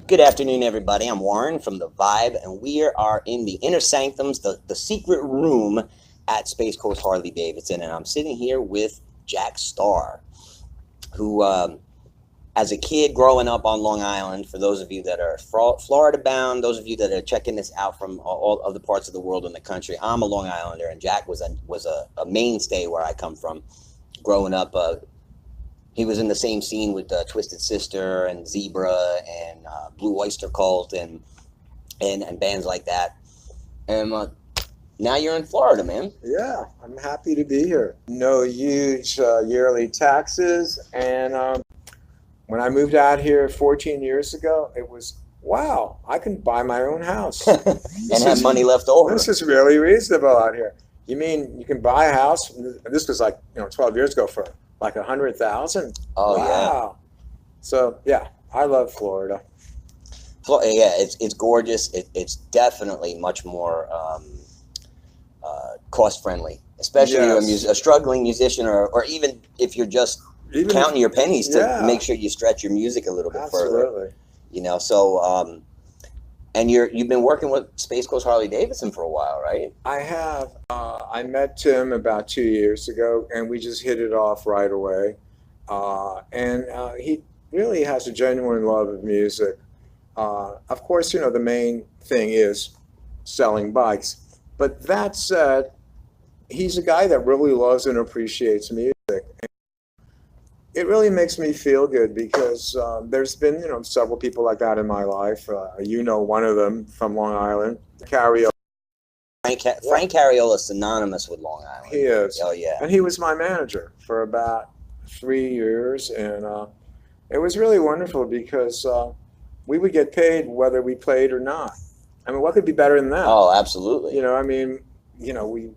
Good afternoon, everybody. I'm Warren from the Vibe, and we are in the Inner Sanctums, the secret room at Space Coast Harley Davidson, and I'm sitting here with Jack Starr, who, as a kid growing up on Long Island, for those of you that are Florida bound, those of you that are checking this out from all other parts of the world and the country, I'm a Long Islander, and Jack was a mainstay where I come from, growing up. He was in the same scene with Twisted Sister and Zebra and Blue Oyster Cult and bands like that. And now you're in Florida, man. Yeah, I'm happy to be here. No huge yearly taxes. And when I moved out here 14 years ago, it was, wow, I can buy my own house. And have money left over. This is really reasonable out here. You mean you can buy a house? And this was like 12 years ago for like 100,000. Oh, wow. Yeah. So yeah, I love Florida. Yeah, it's gorgeous. It's definitely much more cost friendly, especially a struggling musician, or even if you're just counting your pennies to make sure you stretch your music a little bit further. You know, so and you've been working with Space Coast Harley Davidson for a while, right? I have. I met Tim about 2 years ago, and we just hit it off right away. And he really has a genuine love of music. Of course, the main thing is selling bikes. But that said, he's a guy that really loves and appreciates music. It really makes me feel good because there's been, several people like that in my life. One of them from Long Island, Carriola. Frank Carriola is synonymous with Long Island. He is. Oh, yeah. And he was my manager for about 3 years. And it was really wonderful because we would get paid whether we played or not. I mean, what could be better than that? Oh, absolutely.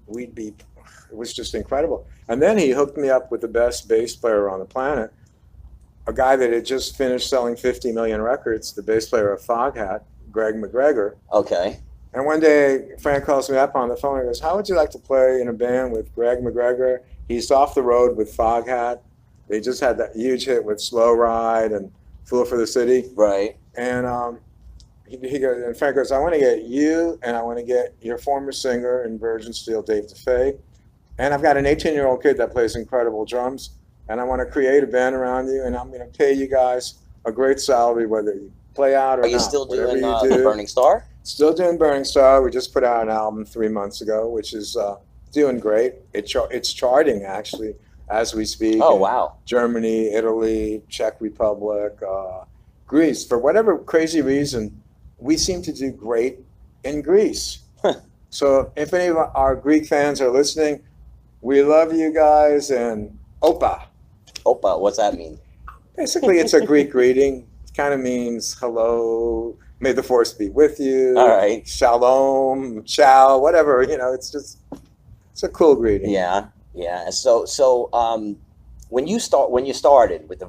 We'd be, it was just incredible. And then he hooked me up with the best bass player on the planet, a guy that had just finished selling 50 million records, the bass player of Foghat, Greg McGregor. Okay. And one day, Frank calls me up on the phone and goes, how would you like to play in a band with Greg McGregor? He's off the road with Foghat. They just had that huge hit with Slow Ride and Fool for the City. Right. And he goes, and Frank goes, I want to get you and I want to get your former singer in Virgin Steel, Dave DeFay. And I've got an 18-year-old kid that plays incredible drums. And I want to create a band around you. And I'm going to pay you guys a great salary, whether you play out or not. Are you still doing the Burning Starr? Still doing Burning Starr. We just put out an album 3 months ago, which is doing great. It's charting, actually, as we speak. Oh, wow. Germany, Italy, Czech Republic, Greece. For whatever crazy reason, we seem to do great in Greece. So if any of our Greek fans are listening, we love you guys. And Opa. Opa, what's that mean? Basically, it's a Greek greeting. It kind of means hello, may the force be with you. All right. Shalom, ciao, whatever. It's a cool greeting. Yeah. So when you started with the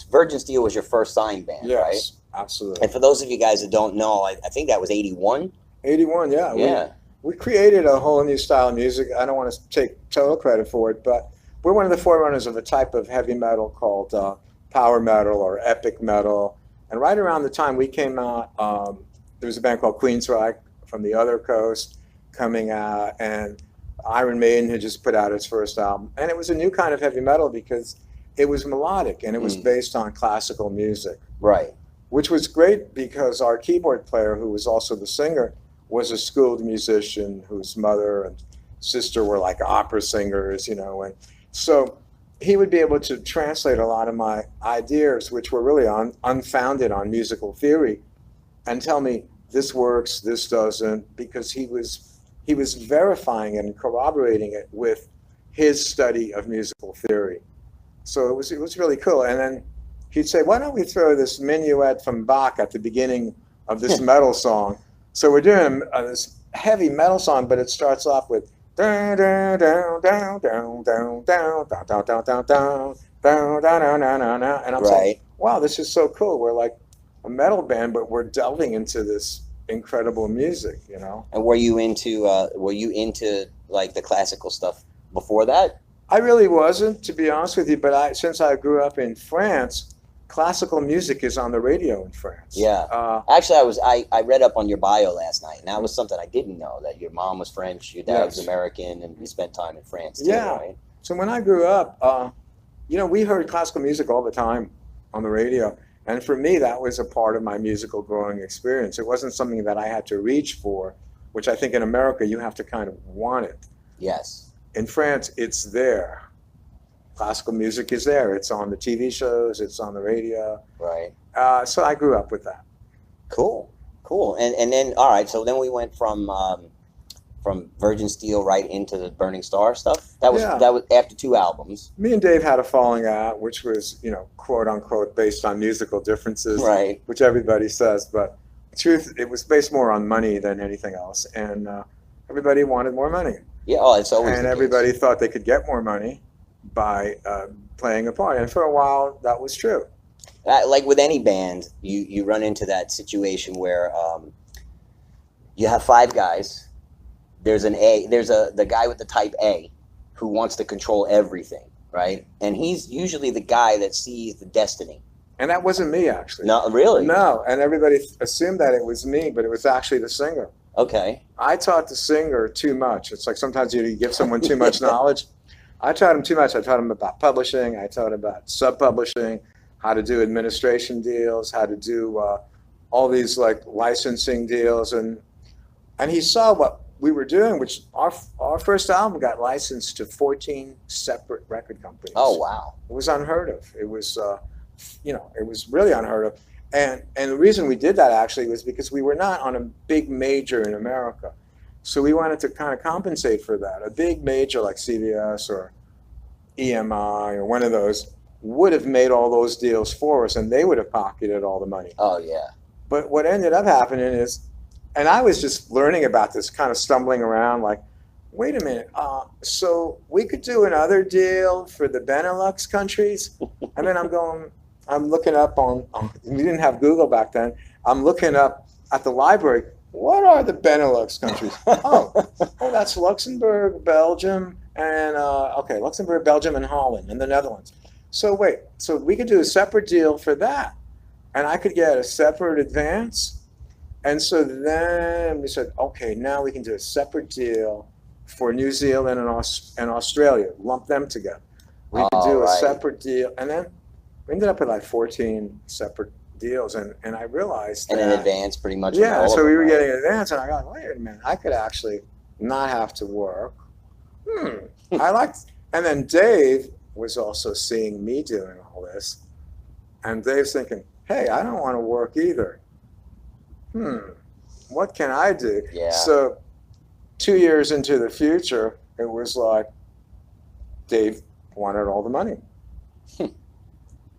Virgin Steel was your first signed band, right? Yes, absolutely. And for those of you guys that don't know, I think that was 81. 81, yeah. Yeah. We created a whole new style of music. I don't want to take total credit for it, but we're one of the forerunners of a type of heavy metal called power metal or epic metal. And right around the time we came out, there was a band called Queensryche from the other coast coming out, and Iron Maiden had just put out its first album. And it was a new kind of heavy metal because it was melodic and it was based on classical music. Right. Which was great because our keyboard player, who was also the singer, was a schooled musician whose mother and sister were like opera singers, and so he would be able to translate a lot of my ideas, which were really unfounded on musical theory, and tell me this works, this doesn't, because he was verifying it and corroborating it with his study of musical theory. So it was really cool. And then he'd say, why don't we throw this minuet from Bach at the beginning of this metal song? So we're doing this heavy metal song, but it starts off with down, down, down, down, down, down, down, down, down, down, down, down, down, down, down, down, and I'm saying, wow, this is so cool. We're like a metal band, but we're delving into this incredible music, And were you into like the classical stuff before that? I really wasn't, to be honest with you, but since I grew up in France, classical music is on the radio in France. Yeah. Actually, I read up on your bio last night, and that was something I didn't know, that your mom was French, your dad was American, and you spent time in France too, right? So when I grew up, you know, we heard classical music all the time on the radio. And for me, that was a part of my musical growing experience. It wasn't something that I had to reach for, which I think in America, you have to kind of want it. Yes. In France, it's there. Classical music is there. It's on the TV shows. It's on the radio. Right. So I grew up with that. Cool. And then, all right, so then we went from Virgin Steel right into the Burning Starr stuff. That was after 2 albums. Me and Dave had a falling out, which was, you know, quote unquote, based on musical differences, right? Which everybody says, but the truth, it was based more on money than anything else, and everybody wanted more money. Yeah, oh, it's always. And everybody thought they could get more money by playing a part, and for a while that was true. Like with any band, you run into that situation where you have 5 guys. There's the guy with the type A who wants to control everything, right? And he's usually the guy that sees the destiny. And that wasn't me, actually. No, really? No, and everybody assumed that it was me, but it was actually the singer. Okay. I taught the singer too much. It's like sometimes you give someone too much knowledge. I taught him too much. I taught him about publishing. I taught him about sub-publishing, how to do administration deals, how to do all these like licensing deals. And he saw what we were doing, which our first album got licensed to 14 separate record companies. Oh, wow. It was unheard of. It was, you know, it was really unheard of. And the reason we did that actually was because we were not on a big major in America. So we wanted to kind of compensate for that. A big major like CBS or EMI or one of those would have made all those deals for us, and they would have pocketed all the money. Oh, yeah. But what ended up happening is, and I was just learning about this, kind of stumbling around like, wait a minute, so we could do another deal for the Benelux countries? And then I'm looking up we didn't have Google back then, I'm looking up at the library, what are the Benelux countries? oh, that's Luxembourg, Belgium, and, Luxembourg, Belgium, and Holland, and the Netherlands. So wait, so we could do a separate deal for that, and I could get a separate advance. And so then we said, okay, now we can do a separate deal for New Zealand and Australia, lump them together. We could do a separate deal. And then we ended up with like 14 separate deals. And I realized that. And an advance pretty much. Yeah, so we were getting an advance. And I got, wait a minute, I could actually not have to work. And then Dave was also seeing me doing all this. And Dave's thinking, hey, I don't want to work either. What can I do? Yeah. So 2 years into the future, it was like Dave wanted all the money.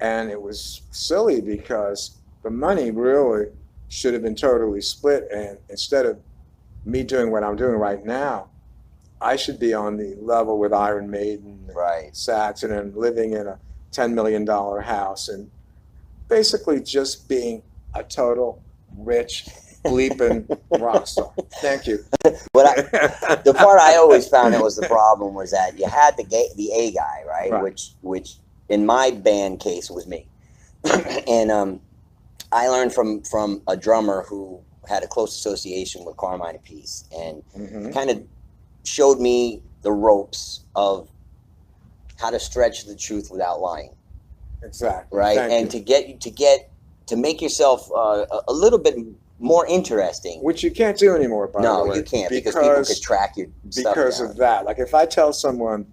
And it was silly because the money really should have been totally split. And instead of me doing what I'm doing right now, I should be on the level with Iron Maiden, Saxon, and living in a $10 million house and basically just being a total rich bleeping rock star. Thank you. The part I always found that was the problem was that you had the A guy, right? Which in my band case was me. And I learned from a drummer who had a close association with Carmine Appice and kind of showed me the ropes of how to stretch the truth without lying. Exactly. Right. And to make yourself a little bit more interesting, which you can't do anymore. By the way. No, you can't because people could track your stuff because down. Of that. Like if I tell someone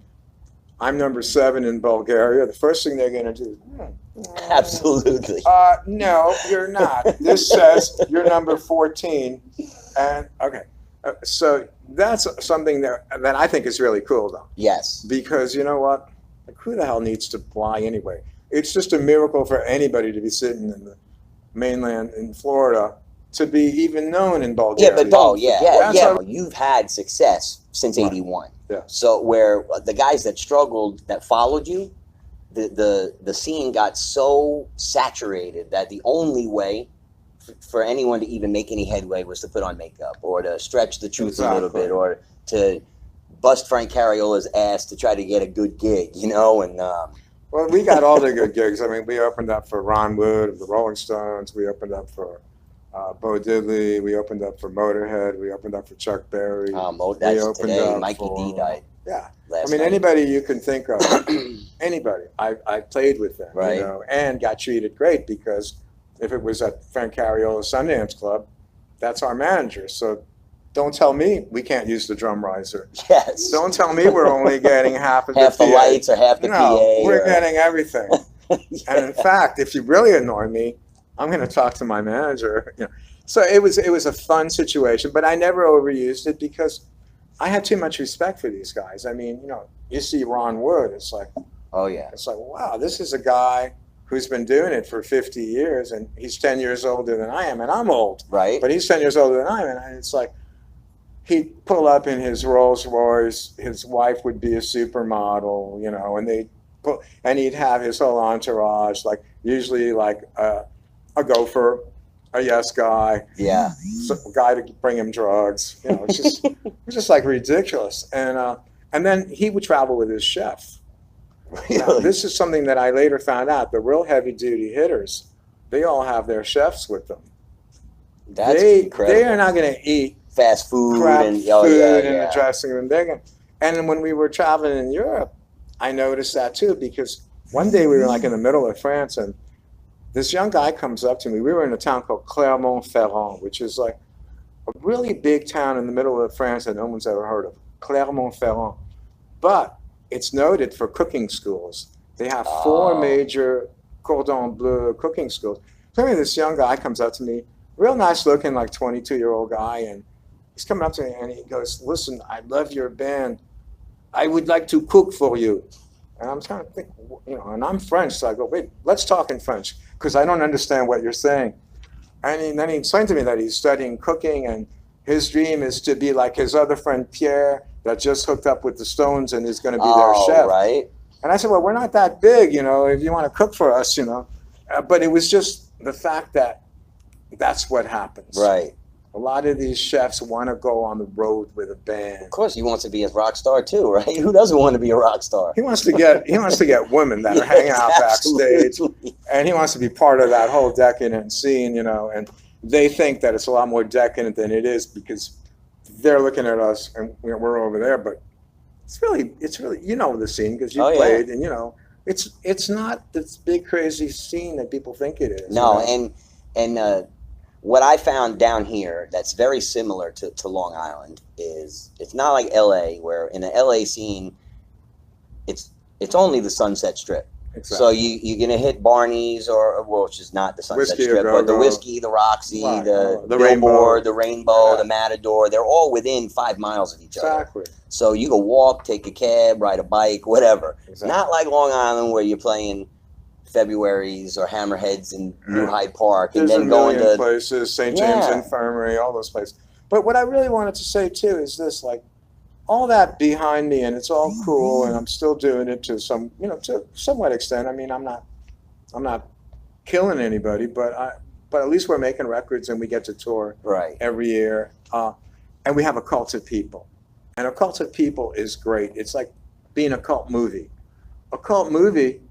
I'm number 7 in Bulgaria, the first thing they're going to do is absolutely. No, you're not. This says you're number 14, and okay. So that's something that I think is really cool, though. Yes. Because you know what? Like, who the hell needs to fly anyway? It's just a miracle for anybody to be sitting in the mainland in Florida to be even known in Bulgaria. Yeah, but you've had success since '81. Yeah. So where the guys that struggled, that followed you, the scene got so saturated that the only way for anyone to even make any headway was to put on makeup or to stretch the truth a little bit or to bust Frank Cariola's ass to try to get a good gig, you know, and Well, we got all the good gigs. I mean, we opened up for Ron Wood of the Rolling Stones. We opened up for Bo Diddley. We opened up for Motorhead. We opened up for Chuck Berry. That's today. Mikey D died. Yeah. Last I mean, night. anybody you can think of, anybody. I played with them, Right. you know, and got treated great because if it was at Frank Cariola's Sundance Club, that's our manager. So don't tell me we can't use the drum riser. Yes. Don't tell me we're only getting half of half the PA. lights or half the PA. We're getting everything. Yeah. And in fact, if you really annoy me, I'm going to talk to my manager. You know. So it was a fun situation, but I never overused it because I had too much respect for these guys. I mean, you know, you see Ron Wood, it's like, Oh yeah. it's like, wow, this is a guy who's been doing it for 50 years, and he's 10 years older than I am, and I'm old, Right. but he's 10 years older than I am, and it's like, he'd pull up in his Rolls Royce, his wife would be a supermodel, you know, and he'd have his whole entourage, like usually like a gopher, a yes guy, Yeah. a guy to bring him drugs, you know, it's just like ridiculous. And then he would travel with his chef. Now, Really? this is something that I later found out. The real heavy duty hitters, they all have their chefs with them. That's They incredible. are not going to eat Fast food crap and food in the dressing room. And then when we were traveling in Europe, I noticed that too, because one day we were like in the middle of France, and this young guy comes up to me. We were in a town called Clermont-Ferrand, which is like a really big town in the middle of France that no one's ever heard of. Clermont-Ferrand. But it's noted for cooking schools. They have 4 major cordon bleu cooking schools. So anyway, this young guy comes up to me, real nice looking, like 22-year-old guy, and he's coming up to me and he goes, "Listen, I love your band. I would like to cook for you." And I'm trying to think, you know, and I'm French, so I go, "Wait, let's talk in French, because I don't understand what you're saying." And then he explained to me that he's studying cooking, and his dream is to be like his other friend Pierre that just hooked up with the Stones and is going to be their chef. Right. And I said, "Well, we're not that big, you know, if you want to cook for us, you know." But it was just the fact that that's what happens. Right. A lot of these chefs want to go on the road with a band. Of course, he wants to be a rock star too, right? Who doesn't want to be a rock star? He wants to get women that are hanging out backstage, Absolutely. and he wants to be part of that whole decadent scene, you know. And they think that it's a lot more decadent than it is because they're looking at us and we're over there. But it's really, you know, the scene because you played, and you know, it's not this big crazy scene that people think it is. No, you know? and what I found down here that's very similar to Long Island is it's not like LA, where in the LA scene it's only the Sunset Strip. Exactly. So you're gonna hit Barney's or which is not the Sunset Whiskey Strip, but the Whiskey, the Roxy, Right. the Rainbow. Billboard, the Rainbow, Yeah. the Matador, they're all within 5 miles of each other. Exactly. So you can walk, take a cab, ride a bike, whatever. Exactly. Not like Long Island where you're playing February's or Hammerheads in New Hyde Park and There's then a going million to places, St. James Yeah. Infirmary, all those places. But what I really wanted to say too is this: like, all that behind me, and it's all cool, and I'm still doing it to some, you know, to somewhat extent. I mean, I'm not killing anybody, but at least we're making records and we get to tour right. every year, and we have a cult of people, and a cult of people is great. It's like being a cult movie. A cult movie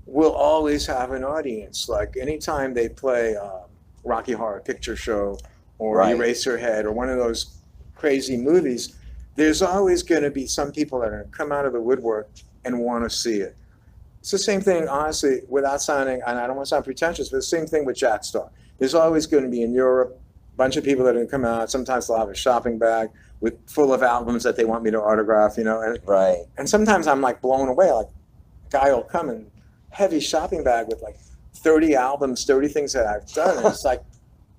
will always have an audience. Like anytime they play Rocky Horror Picture Show or Right. Eraserhead or one of those crazy movies, there's always going to be some people that are going to come out of the woodwork and want to see it. It's the same thing, honestly, without sounding, and I don't want to sound pretentious, but the same thing with Jack Starr. There's always going to be in Europe a bunch of people that are going to come out. Sometimes they'll have a shopping bag full of albums that they want me to autograph, you know. Right. And sometimes I'm like blown away. Like, a guy will come in heavy shopping bag with like 30 albums, 30 things that I've done. And it's like,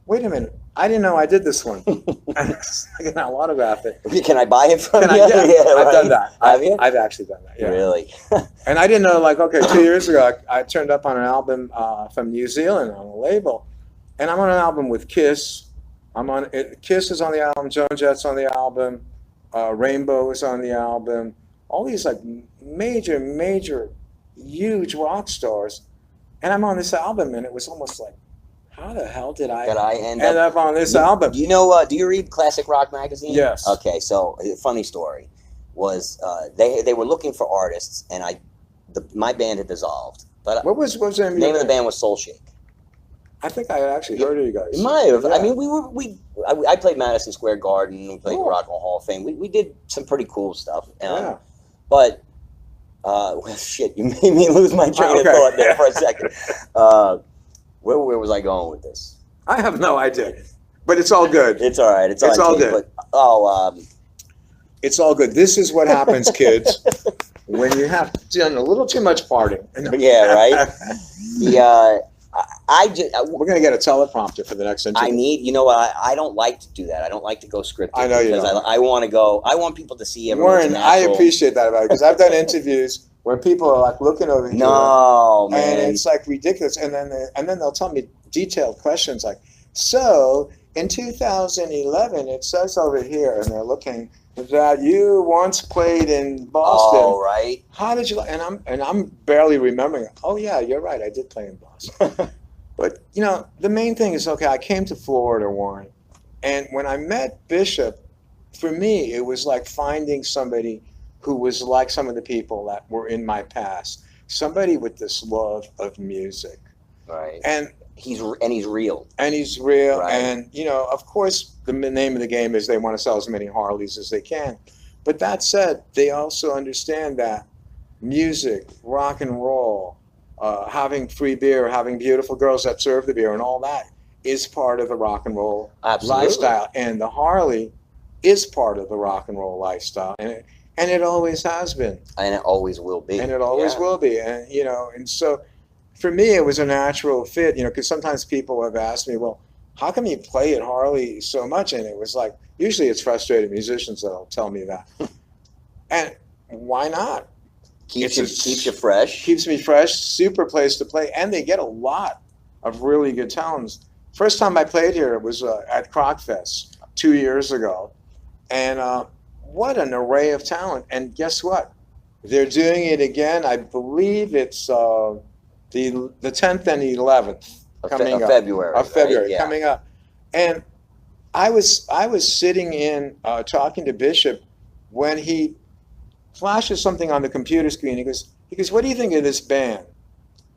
wait a minute, I didn't know I did this one. And I can autograph it. Can I buy it from you? Yeah, I've right. done that. Have you? I've actually done that. Yeah. Really? And I didn't know, like, okay, 2 years ago, I turned up on an album from New Zealand on a label. And I'm on an album with Kiss. Kiss is on the album, Joan Jett's on the album, Rainbow is on the album. All these like major, huge rock stars. And I'm on this album, and it was almost like, how the hell did I end up on this album? Do you know? Do you read Classic Rock magazine? Yes. Okay, so funny story was they were looking for artists, and I my band had dissolved. But What was the name, the name of the band was Soul Shake. I think I actually heard of you guys. You might have. Yeah. I mean, I played Madison Square Garden. We played the Cool. Rock and Roll Hall of Fame. We did some pretty cool stuff. Yeah. But well, shit, you made me lose my train of Okay. thought there for a second. Where was I going with this? I have no idea, but it's all good. It's all right. It's It's all tape, good. But, It's all good. This is what happens, kids, when you have done a little too much partying. yeah, right. We're gonna get a teleprompter for the next interview. I need, you know what? I don't like to do that. I don't like to go scripted. I know you because don't. I want to go. I want people to see everyone's Warren, I natural. appreciate that about it because I've done interviews where people are like looking over here, No, man. and it's like ridiculous, and then they'll tell me detailed questions like, so in 2011 it says over here, and they're looking that you once played in Boston. Oh, right. How did you? And I'm barely remembering. Oh yeah, you're right. I did play in Boston. But you know, the main thing is, okay, I came to Florida, Warren, and when I met Bishop, for me it was like finding somebody who was like some of the people that were in my past. Somebody with this love of music, Right. and He's real. and he's real. Right. And you know, of course, the name of the game is they want to sell as many Harleys as they can. But that said, they also understand that music, rock and roll, having free beer, having beautiful girls that serve the beer, and all that is part of the rock and roll Absolutely. lifestyle. And the Harley is part of the rock and roll lifestyle, and it always has been, And it always will be. and it always will be. And you know, and so for me, it was a natural fit. You know, because sometimes people have asked me, well, how come you play at Harley so much? And it was like, usually it's frustrated musicians that'll tell me that. And why not? Keeps It's you fresh. Keeps me fresh, super place to play, and they get a lot of really good talents. First time I played here was at Crockfest 2 years ago, and what an array of talent. And guess what? They're doing it again. I believe it's the 10th and the 11th coming up. February. Of February, right? Yeah. coming up. And I was sitting in talking to Bishop when he flashes something on the computer screen. He goes, what do you think of this band?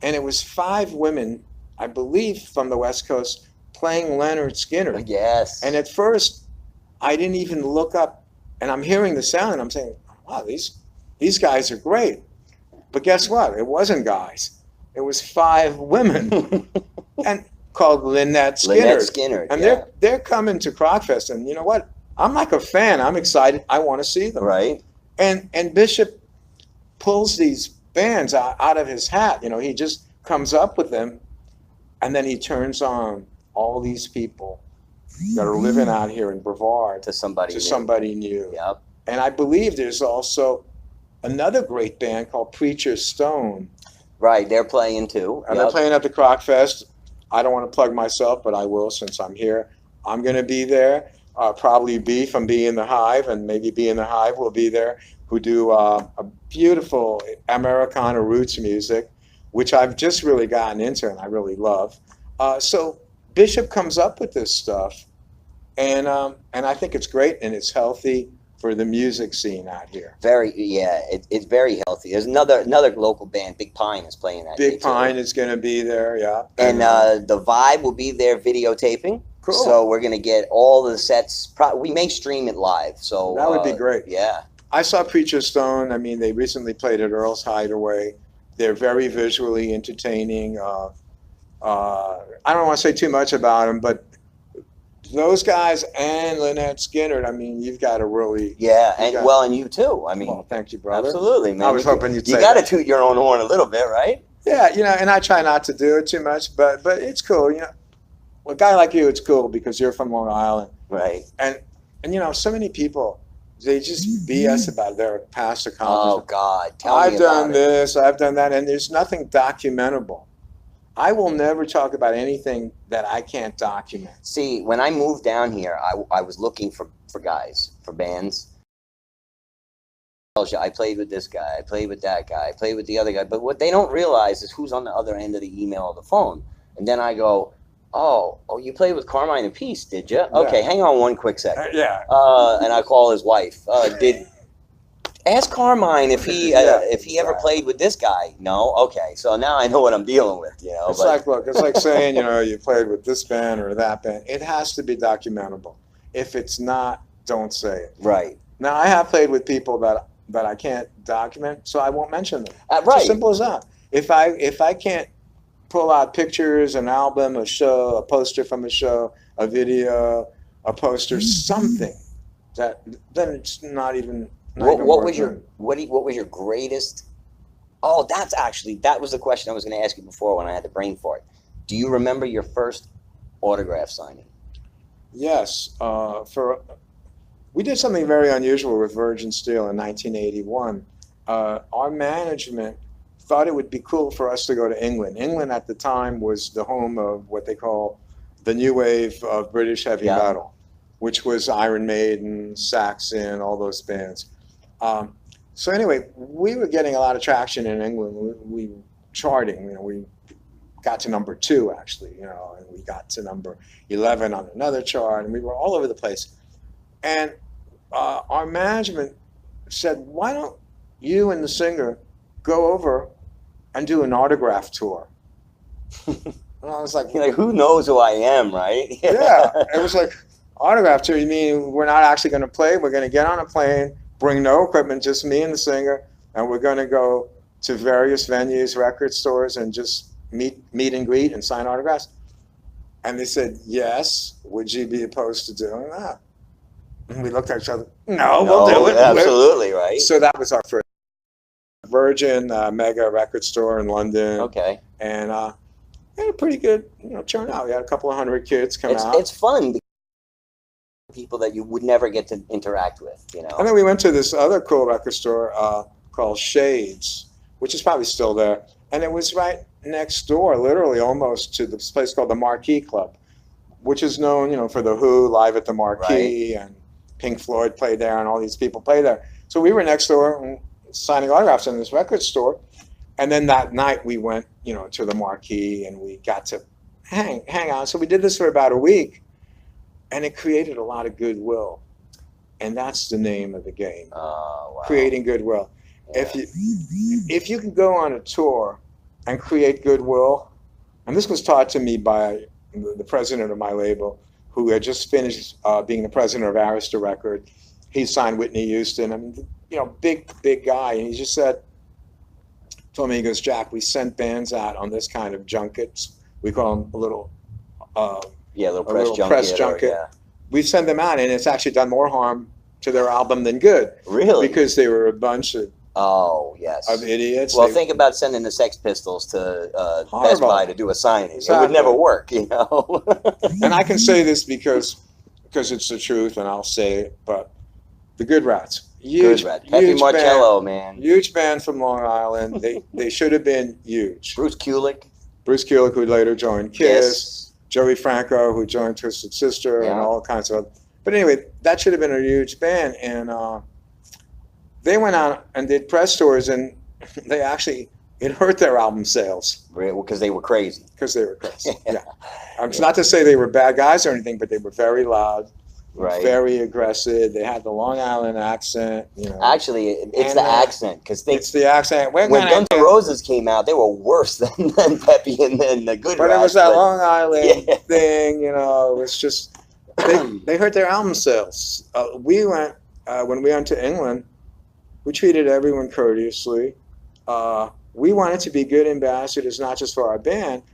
And it was 5 women, I believe, from the West Coast playing Leonard Skynyrd. Yes. And at first, I didn't even look up, and I'm hearing the sound, and I'm saying, wow, these guys are great. But guess what? It wasn't guys. It was 5 women, and called Lynette Skynyrd. Lynette Skynyrd, And yeah. they're coming to Crockfest, and you know what? I'm like a fan. I'm excited. I want to see them. Right. And Bishop pulls these bands out of his hat. You know, he just comes up with them, and then he turns on all these people that are living out here in Brevard To somebody. to new. somebody new. Yep. And I believe there's also another great band called Preacher Stone. Right. They're playing too. And Yep. they're playing at the Crockfest. I don't want to plug myself, but I will since I'm here. I'm going to be there. Probably B from B in the Hive, and maybe B in the Hive will be there, who do a beautiful Americana roots music, which I've just really gotten into and I really love. So Bishop comes up with this stuff, and I think it's great and it's healthy for the music scene out here. It's very healthy. There's another local band, Big Pine, is playing that. Big Pine is going to be there, yeah. And the Vibe will be there videotaping. Cool. So we're gonna get all the sets. We may stream it live. So That would be great. Yeah. I saw Preacher Stone. I mean, they recently played at Earl's Hideaway. They're very visually entertaining. I don't want to say too much about them, but those guys and Lynette Skynyrd, I mean, you've got to really... Yeah, and you too. I mean, Well, thank you, brother. absolutely, man. I was hoping you'd say you got to that. toot your own horn a little bit, right? Yeah, you know, and I try not to do it too much, but it's cool. You know, a guy like you, it's cool because you're from Long Island. Right. And you know, so many people, they just BS about their past Oh accomplishments. God, tell me I've done about it. this, I've done that, and there's nothing documentable. I will never talk about anything that I can't document. See, when I moved down here, I was looking for guys, for bands. I played with this guy, I played with that guy, I played with the other guy. But what they don't realize is who's on the other end of the email or the phone. And then I go, oh, you played with Carmine Appice, did you? Okay, hang on one quick second. Yeah. And I call his wife. Ask Carmine if he ever played with this guy. No, okay. So now I know what I'm dealing with. You know, It's like, look, it's like saying, you know, you played with this band or that band. It has to be documentable. If it's not, don't say it. Right. Now, I have played with people that I can't document, so I won't mention them. Right. It's as simple as that. If I can't pull out pictures, an album, a show, a poster from a show, a video, a poster, something, then it's not even. What was your greatest? Oh, that was the question I was going to ask you before when I had the brain fart. Do you remember your first autograph signing? Yes. We did something very unusual with Virgin Steel in 1981. Our management thought it would be cool for us to go to England. England at the time was the home of what they call the new wave of British heavy metal, which was Iron Maiden, Saxon, all those bands. So anyway, we were getting a lot of traction in England. We were charting. You know, we got to number 2 actually. You know, and we got to number 11 on another chart, and we were all over the place. And our management said, "Why don't you and the singer go over and do an autograph tour?" And I was like, who knows who I am, right? Yeah. It was like, autograph tour? You mean we're not actually going to play? We're going to get on a plane, bring no equipment, just me and the singer, and we're going to go to various venues, record stores, and just meet and greet and sign autographs? And they said, yes. Would you be opposed to doing that? And we looked at each other. No, we'll do it. Absolutely, right. So that was our first Virgin mega record store in London. Okay. And we had a pretty good, turnout. We had a couple of hundred kids come out. It's fun. People that you would never get to interact with, And then we went to this other cool record store called Shades, which is probably still there. And it was right next door, literally almost, to this place called the Marquee Club, which is known, for the Who, Live at the Marquee, and Pink Floyd played there, and all these people play there. So we were next door and signing autographs in this record store. And then that night we went, to the Marquee, and we got to hang on. So we did this for about a week, and it created a lot of goodwill. And that's the name of the game. Oh, wow. Creating goodwill. Yeah. If you can go on a tour and create goodwill, and this was taught to me by the president of my label, who had just finished being the president of Arista Record. He signed Whitney Houston. I mean, big guy. And he just told me, he goes, Jack, we sent bands out on this kind of junkets. We call them a little press junket. We send them out, and it's actually done more harm to their album than good. Really? Because they were a bunch of idiots. Well, think about sending the Sex Pistols to Best Buy to do a signing. Exactly. It would never work, And I can say this because it's the truth, and I'll say it, but the Good Rats. Pepe Marcello, man. Huge band from Long Island. They should have been huge. Bruce Kulick, who later joined Kiss. Joey Franco, who joined Twisted Sister, and all kinds of. But anyway, that should have been a huge band, and they went out and did press tours, and it hurt their album sales. Because they were crazy. Yeah. It's not to say they were bad guys or anything, but they were very loud. Right. Very aggressive. They had the Long Island accent. Actually, it's the accent. It's the accent. When Guns N' Roses came out, they were worse than Pepe and the Good Rats. But it was that Long Island thing. It was just they hurt their album sales. We went when we went to England. We treated everyone courteously. We wanted to be good ambassadors, not just for our band,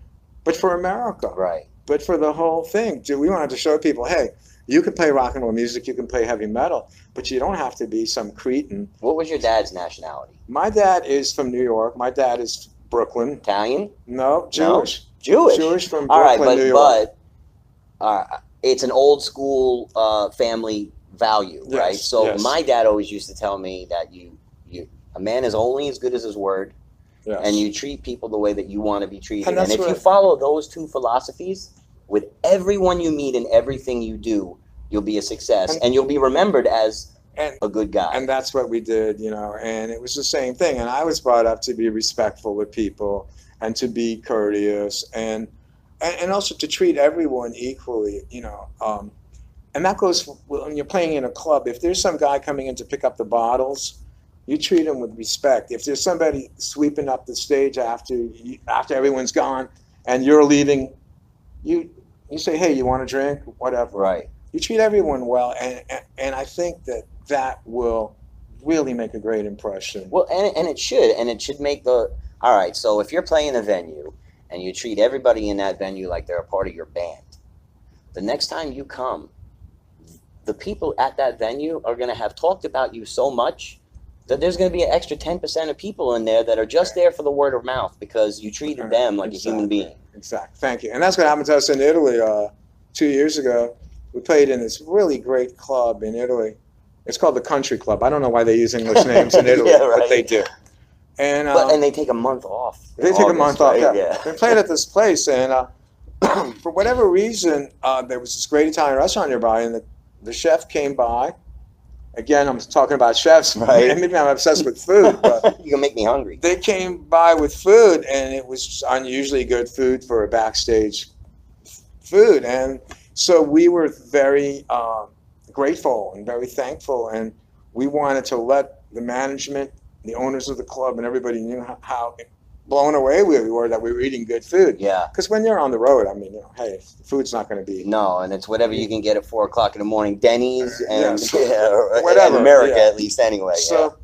but for America. Right. But for the whole thing. We wanted to show people, hey, you can play rock and roll music, you can play heavy metal, but you don't have to be some cretin. What was your dad's nationality? My dad is from New York. My dad is Brooklyn. Italian? No, Jewish. No? Jewish from Brooklyn, New York. But it's an old school family value, right? So my dad always used to tell me that a man is only as good as his word, and you treat people the way that you want to be treated. And if you follow those two philosophies, with everyone you meet and everything you do, you'll be a success, and you'll be remembered as a good guy. And that's what we did, and it was the same thing. And I was brought up to be respectful with people and to be courteous and also to treat everyone equally, And that goes when you're playing in a club. If there's some guy coming in to pick up the bottles, you treat them with respect. If there's somebody sweeping up the stage after everyone's gone and you're leaving, you say, hey, you want a drink? Whatever. Right. You treat everyone well, and I think that will really make a great impression. Well, and it should make the, all right, so if you're playing a venue and you treat everybody in that venue like they're a part of your band, the next time you come, the people at that venue are going to have talked about you so much that there's going to be an extra 10% of people in there that are just there for the word of mouth because you treated them like a human being. Exactly. Thank you. And that's what happened to us in Italy 2 years ago. We played in this really great club in Italy. It's called the Country Club. I don't know why they use English names in Italy, yeah, right. but they do. And they take a month off. They take a month off, yeah. We played at this place, and for whatever reason, there was this great Italian restaurant nearby, and the chef came by. Again, I'm talking about chefs, right? Maybe I'm obsessed with food, but you can make me hungry. They came by with food, and it was unusually good food for a backstage food, and so we were very grateful and very thankful, and we wanted to let the management, the owners of the club, and everybody knew how blown away we were that we were eating good food. Yeah. Because when you're on the road, I mean, hey, the food's not going to be. No, and it's whatever you can get at 4 o'clock in the morning, Denny's, and whatever. In America, at least anyway. So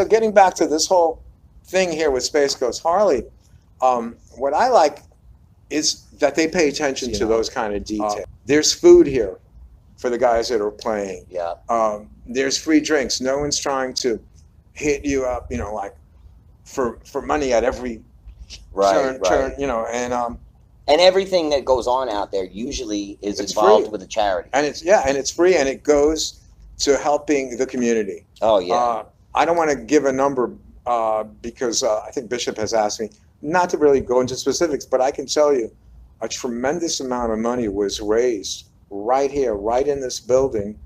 getting back to this whole thing here with Space Coast Harley, what I like is that they pay attention to those kind of details. There's food here for the guys that are playing. Yeah. There's free drinks. No one's trying to hit you up, like for money at every turn, and everything that goes on out there usually is involved with a charity. And it's free, and it goes to helping the community. Oh yeah. I don't want to give a number because I think Bishop has asked me not to really go into specifics, but I can tell you a tremendous amount of money was raised right here, right in this building,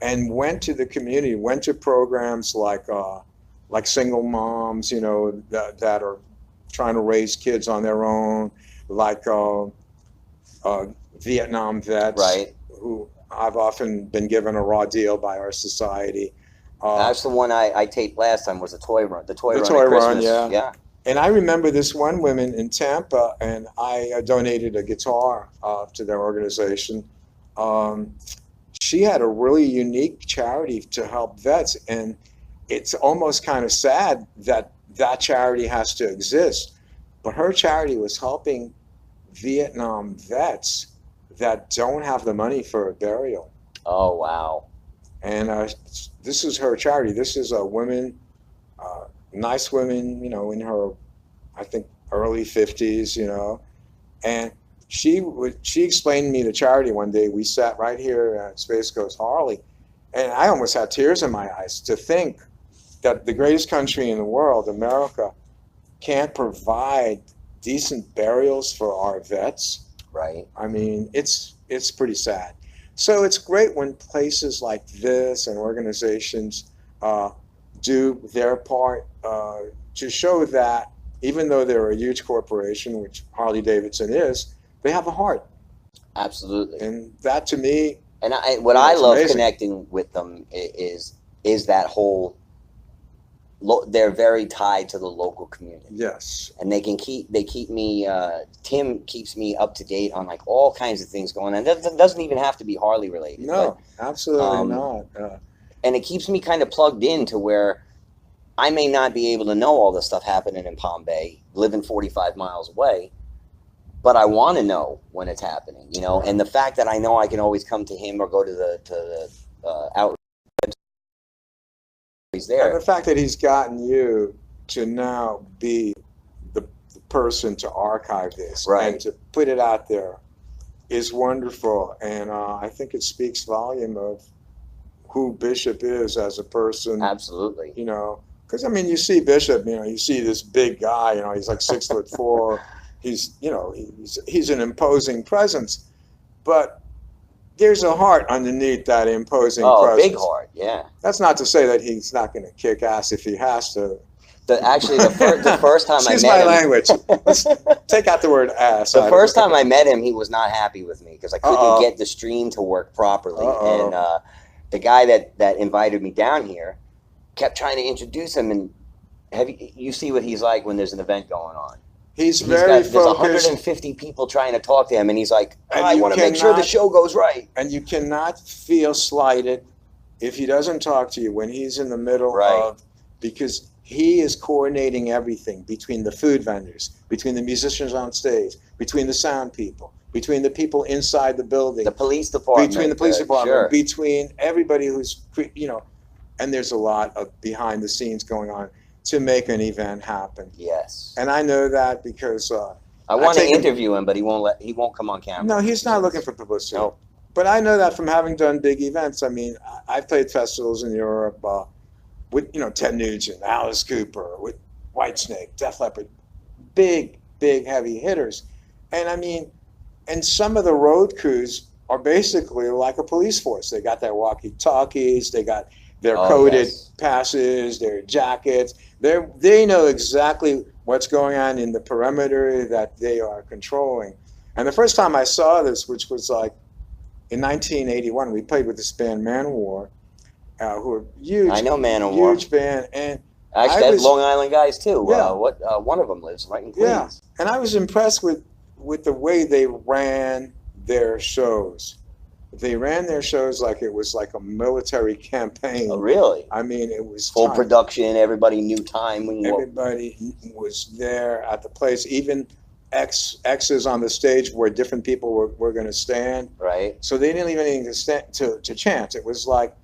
and went to the community, went to programs like single moms, that are trying to raise kids on their own, like Vietnam vets, right, who I've often been given a raw deal by our society. That's the one I taped last time, was the toy run. The toy run, yeah. And I remember this one woman in Tampa, and I donated a guitar to their organization. She had a really unique charity to help vets, and it's almost kind of sad that that charity has to exist. But her charity was helping Vietnam vets that don't have the money for a burial. Oh, wow. And this is her charity. This is a woman, nice woman, in her, I think, early 50s, and she explained to me the charity one day. We sat right here at Space Coast Harley, and I almost had tears in my eyes to think that the greatest country in the world, America, can't provide decent burials for our vets. Right. I mean, it's pretty sad. So it's great when places like this and organizations do their part to show that even though they're a huge corporation, which Harley Davidson is, they have a heart. Absolutely. And that, to me, and what I love amazing. Connecting with them is that whole. They're very tied to the local community. Yes. And they keep me. Tim keeps me up to date on like all kinds of things going on. That doesn't even have to be Harley related. No, absolutely not. And it keeps me kind of plugged in to where I may not be able to know all the stuff happening in Palm Bay, living 45 miles away, but I want to know when it's happening, Right. And the fact that I know I can always come to him or go to the outlet. He's there. And the fact that he's gotten you to now be the person to archive this, right, and to put it out there is wonderful. And I think it speaks volume of who Bishop is as a person. Absolutely. Because I mean, you see Bishop, you see this big guy, he's like 6'4". He's an imposing presence, but there's a heart underneath that imposing presence. Oh, big heart, yeah. That's not to say that he's not going to kick ass if he has to. The first time Excuse I met him... my language. Let's take out the word ass. The first time I met him, he was not happy with me because I couldn't get the stream to work properly. And the guy that invited me down here, kept trying to introduce him, and you see what he's like when there's an event going on. He's very there's focused. 150 people trying to talk to him, and he's like, And I you want to make sure the cannot- show goes right. And you cannot feel slighted if he doesn't talk to you when he's in the middle Right. of, because he is coordinating everything between the food vendors, between the musicians on stage, between the sound people, between the people inside the building, The police department. between the police department, Sure. between everybody who's, you know, and there's a lot of behind the scenes going on to make an event happen. Yes. And I know that because I want to take him- interview him, but he won't come on camera. no, he's not looking for publicity. No. But I know that from having done big events. I mean, I've played festivals in Europe with, you know, Ted Nugent, Alice Cooper, with Whitesnake, Def Leppard, big, heavy hitters. And I mean, and some of the road crews are basically like a police force. They got their walkie-talkies, they got their coded passes, their jackets. They know exactly what's going on in the perimeter that they are controlling. And the first time I saw this, which was like in 1981, we played with this band Manowar, who are huge. I know Manowar. Huge band, and Actually, I that's was- Long Island guys too. Yeah. One of them lives right in Queens. Yeah. and I was impressed with the way they ran their shows. They ran their shows like it was like a military campaign. Oh, really? I mean, it was Full time. production. Everybody knew time. Everybody was there at the place. Even X's on the stage where different people were going to stand. Right. So they didn't even need to stand to chant. It was like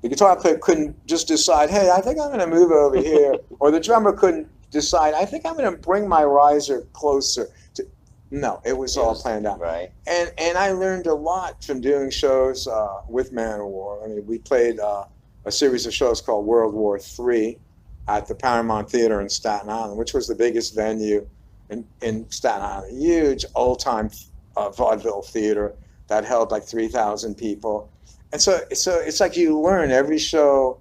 the guitar player couldn't just decide, hey, I think I'm going to move over here. Or the drummer couldn't decide, I think I'm going to bring my riser closer. No, it was all planned out. Right. And I learned a lot from doing shows with Manowar. I mean, we played a series of shows called World War III at the Paramount Theater in Staten Island, which was the biggest venue in Staten Island. Huge old-time vaudeville theater that held like 3,000 people. And so it's like you learn every show,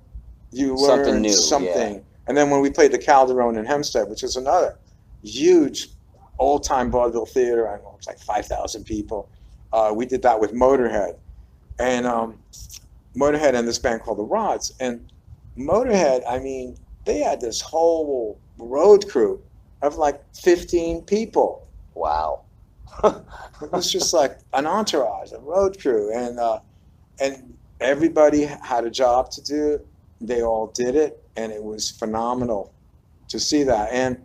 you learn Something new, something. yeah. And then when we played the Calderone in Hempstead, which is another huge old-time vaudeville theater, I don't know, it's like 5,000 people. We did that with Motorhead. And Motorhead and this band called The Rods. And Motorhead, I mean, they had this whole road crew of like 15 people. Wow. It was just like an entourage, a road crew. And everybody had a job to do. They all did it. And it was phenomenal to see that. And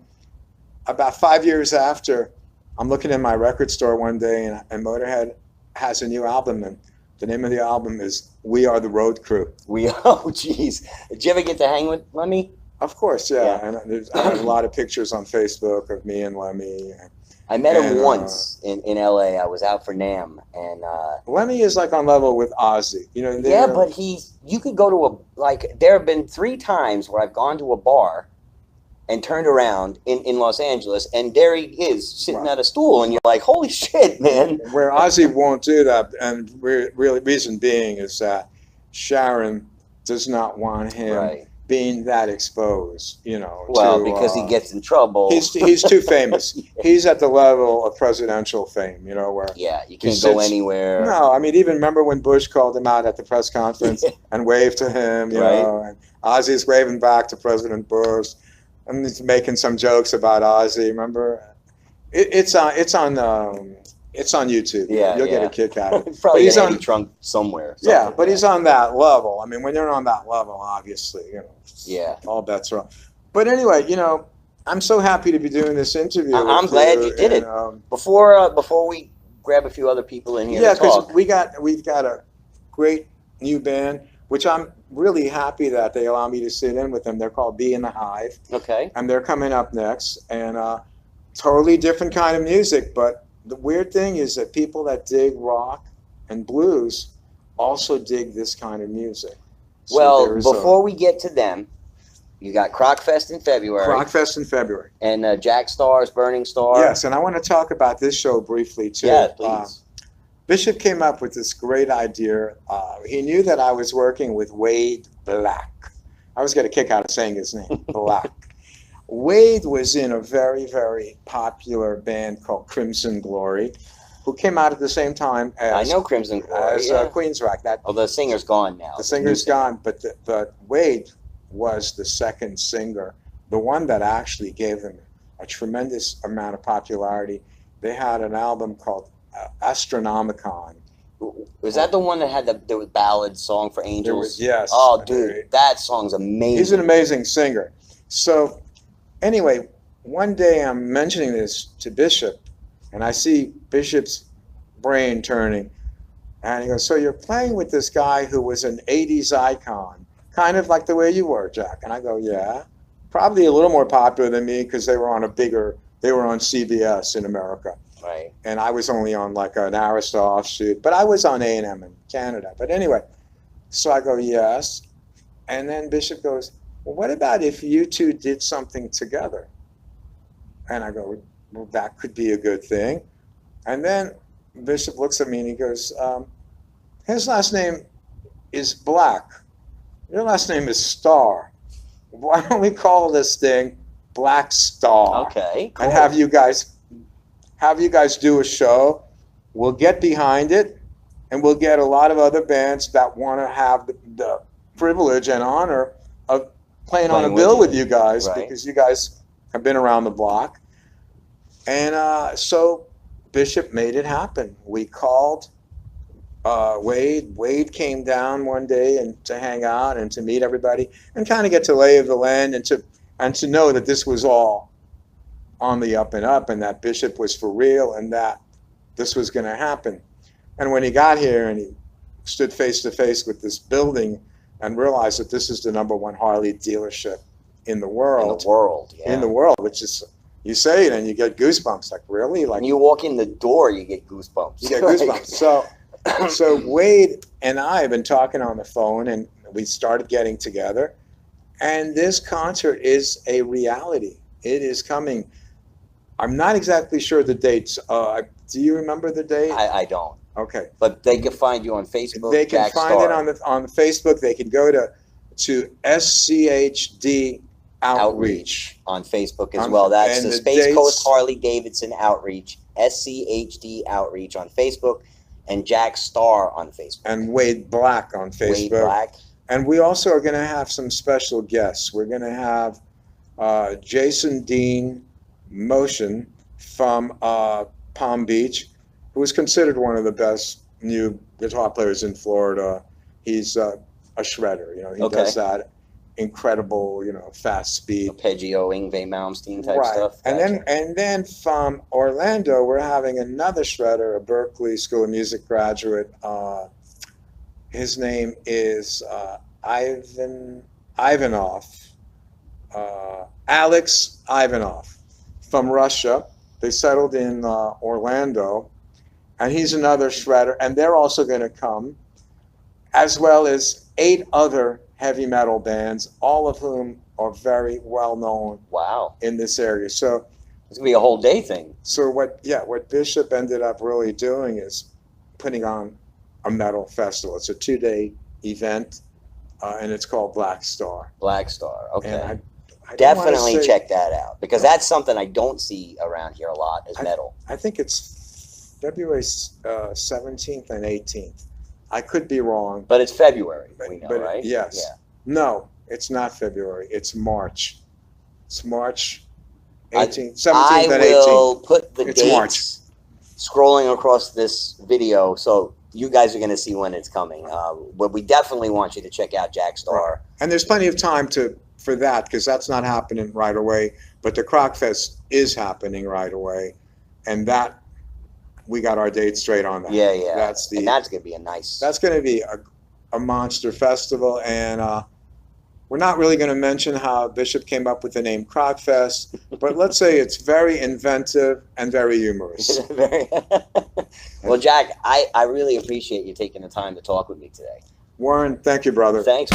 about 5 years after, I'm looking in my record store one day, and Motorhead has a new album, and the name of the album is "We Are the Road Crew." Oh, geez. Did you ever get to hang with Lemmy? Of course, yeah. Yeah. And I have a lot of pictures on Facebook of me and Lemmy. I met him And, once in LA. I was out for NAMM, and Lemmy is like on level with Ozzy. You know, yeah, they're- but you could go to there have been 3 times where I've gone to a bar and turned around in Los Angeles, and there he is sitting Right. at a stool, and you're like, holy shit, man. where Ozzy won't do that, and really reason being is that Sharon does not want him Right. being that exposed. You know, Well, to, because he gets in trouble. he's too famous. He's at the level of presidential fame. You know, where Yeah, you can't go sits- anywhere. no, I mean, even remember when Bush called him out at the press conference and waved to him, you Right. know, and Ozzy's waving back to President Bush, and he's making some jokes about Ozzy. Remember, it's on YouTube. Yeah, You'll get yeah. a kick out of it. Probably But he's in a on- trunk somewhere. Yeah, something. but he's on that level. I mean, when you're on that level, obviously, you know, Yeah. all bets are off. But anyway, you know, I'm so happy to be doing this interview. I'm with glad you did it. Before we grab a few other people in here Yeah, to talk. because we've got a great new band, which I'm really happy that they allow me to sit in with them. They're called Be in the Hive, Okay. and they're coming up next. And totally different kind of music, but the weird thing is that people that dig rock and blues also dig this kind of music. So Well, there is a before we get to them, you got Crockfest in February, Rockfest in February. and Jack Starr's Burning Star. Yes, and I want to talk about this show briefly too. Yeah, please. Bishop came up with this great idea. He knew that I was working with Wade Black. I always get a kick out of saying his name, Black. Wade was in a very, very popular band called Crimson Glory, who came out at the same time I as, know Crimson Glory. as Yeah. Queensryche. That Although the singer's gone now. the singer's gone, but Wade was the second singer, the one that actually gave them a tremendous amount of popularity. They had an album called Astronomicon. Was that the one that had the ballad Song for Angels? Yes. Oh, dude, that song's amazing. He's an amazing singer. So anyway, one day I'm mentioning this to Bishop, and I see Bishop's brain turning. And he goes, so you're playing with this guy who was an 80s icon, kind of like the way you were, Jack. And I go, yeah. Probably a little more popular than me because they were on CBS in America. Right. And I was only on like an Arista offshoot, but I was on A&M in Canada. But anyway, so I go, yes. And then Bishop goes, well, what about if you two did something together? And I go, well, that could be a good thing. And then Bishop looks at me and he goes, his last name is Black. Your last name is Starr. Why don't we call this thing Black Starr? Okay, cool. And have you guys do a show. We'll get behind it, and we'll get a lot of other bands that want to have the privilege and honor of playing on a bill with you guys, right? Because you guys have been around the block. And so Bishop made it happen. We called Wade. Wade came down one day and to hang out and to meet everybody and kind of get to lay of the land and to know that this was all on the up and up and that Bishop was for real and that this was going to happen. And when he got here and he stood face to face with this building and realized that this is the #1 Harley dealership in the world. In the world, yeah. In the world, which is, you say it and you get goosebumps. Like, really? Like, when you walk in the door, you get goosebumps. You get goosebumps. So Wade and I have been talking on the phone, and we started getting together. And this concert is a reality. It is coming. I'm not exactly sure the dates. Do you remember the date? I don't. Okay. But they can find you on Facebook. They can find it on the Facebook. They can go to SCHD Outreach on Facebook as well. That's the Space Coast Harley Davidson Outreach, SCHD Outreach on Facebook, and Jack Starr on Facebook. And Wade Black on Facebook. Wade Black. And we also are going to have some special guests. We're going to have Jason Dean Motion from Palm Beach, who is considered one of the best new guitar players in Florida. He's a shredder. You know, he does that incredible, fast speed. Arpeggio, Yngwie Malmsteen type stuff. Gotcha. And then from Orlando, we're having another shredder, a Berklee School of Music graduate. His name is Ivanov, Alex Ivanov from Russia. They settled in Orlando, and he's another shredder. And they're also going to come, as well as 8 other heavy metal bands, all of whom are very well known. Wow. In this area. So it's gonna be a whole day thing. So what Bishop ended up really doing is putting on a metal festival. It's a 2-day event, and it's called Black Starr. Black Starr. Okay. And I definitely check that out, because that's something I don't see around here a lot, is metal. I think it's February 17th and 18th. I could be wrong. But it's February, we know, right? Yes. Yeah. No, it's not February. It's March. It's March 18th, 17th and 18th. I will put the dates March. Scrolling across this video, so you guys are going to see when it's coming. But we definitely want you to check out Jack Starr. Right. And there's plenty of time for that, because that's not happening right away. But the Croc Fest is happening right away. And that, we got our date straight on that. Yeah. And that's going to be a nice... That's going to be a monster festival. And we're not really going to mention how Bishop came up with the name Croc Fest, but let's say it's very inventive and very humorous. Well, Jack, I really appreciate you taking the time to talk with me today. Warren, thank you, brother. Thanks.